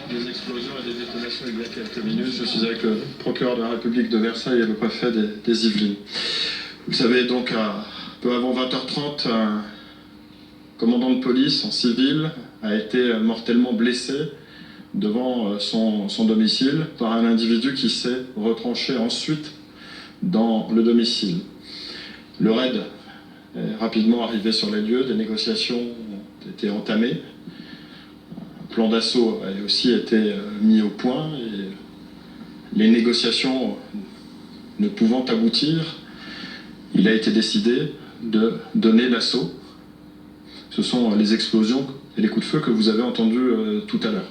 Des explosions et des détonations il y a quelques minutes. Je suis avec le procureur de la République de Versailles et le préfet des Yvelines. Vous savez, donc, peu avant 20h30, un commandant de police en civil a été mortellement blessé devant son domicile par un individu qui s'est retranché ensuite dans le domicile. Le raid est rapidement arrivé sur les lieux, des négociations ont été entamées. Un plan d'assaut a aussi été mis au point et les négociations ne pouvant aboutir, il a été décidé de donner l'assaut. Ce sont les explosions et les coups de feu que vous avez entendus tout à l'heure.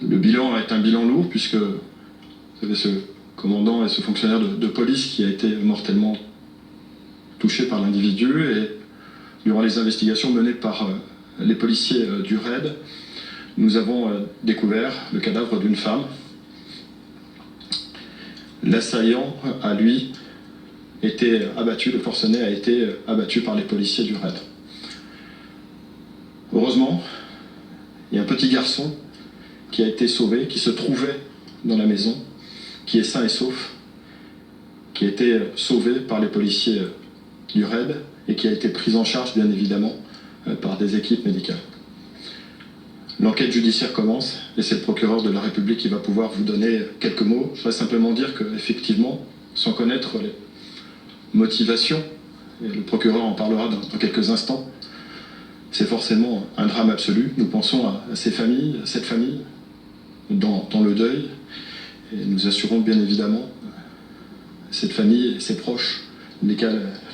Le bilan est un bilan lourd puisque vous savez, ce commandant et ce fonctionnaire de police qui a été mortellement touché par l'individu, et durant les investigations menées par les policiers du RAID, nous avons découvert le cadavre d'une femme. L'assaillant a, lui, été abattu, le forcené a été abattu par les policiers du RAID. Heureusement, il y a un petit garçon qui a été sauvé, qui se trouvait dans la maison, qui est sain et sauf, qui a été sauvé par les policiers du RAID et qui a été pris en charge, bien évidemment, par des équipes médicales. L'enquête judiciaire commence et c'est le procureur de la République qui va pouvoir vous donner quelques mots. Je voudrais simplement dire qu'effectivement, sans connaître les motivations, et le procureur en parlera dans quelques instants, c'est forcément un drame absolu. Nous pensons à ces familles, à cette famille, dans le deuil, et nous assurons bien évidemment cette famille et ses proches, les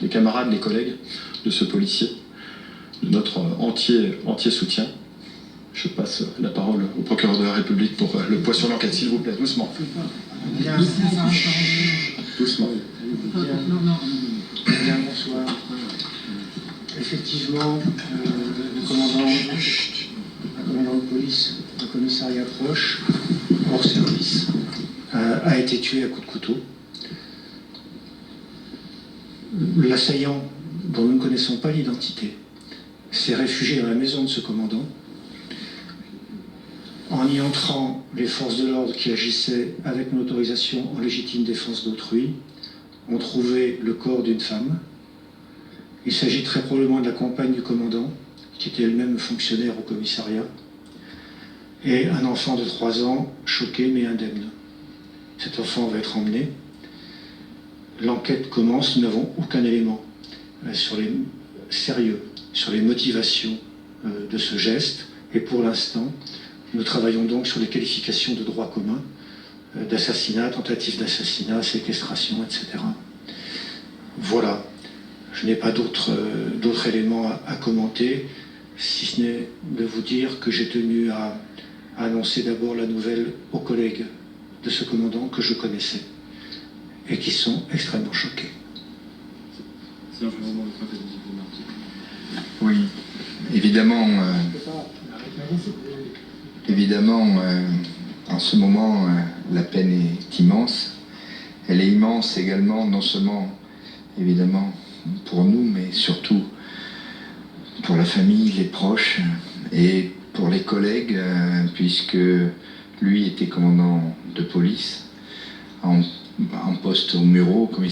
camarades, les collègues de ce policier, de notre entier soutien. Je passe la parole au procureur de la République pour le poids sur l'enquête, s'il vous plaît, doucement. Bien, doucement. Bien, bonsoir. Effectivement, le commandant de police, le commissariat proche, hors service, a été tué à coups de couteau. L'assaillant, dont nous ne connaissons pas l'identité, s'est réfugié dans la maison de ce commandant. En y entrant, les forces de l'ordre qui agissaient avec mon autorisation en légitime défense d'autrui ont trouvé le corps d'une femme. Il s'agit très probablement de la compagne du commandant, qui était elle-même fonctionnaire au commissariat, et un enfant de 3 ans, choqué mais indemne. Cet enfant va être emmené. L'enquête commence, nous n'avons aucun élément sérieux sur les motivations de ce geste, et pour l'instant, nous travaillons donc sur les qualifications de droit commun, d'assassinat, tentative d'assassinat, séquestration, etc. Voilà. Je n'ai pas d'autres éléments à commenter, si ce n'est de vous dire que j'ai tenu à annoncer d'abord la nouvelle aux collègues de ce commandant que je connaissais et qui sont extrêmement choqués. Oui, évidemment, en ce moment, la peine est immense. Elle est immense également, non seulement, évidemment, pour nous, mais surtout pour la famille, les proches et pour les collègues, puisque lui était commandant de police en poste au Mureau, au commissariat.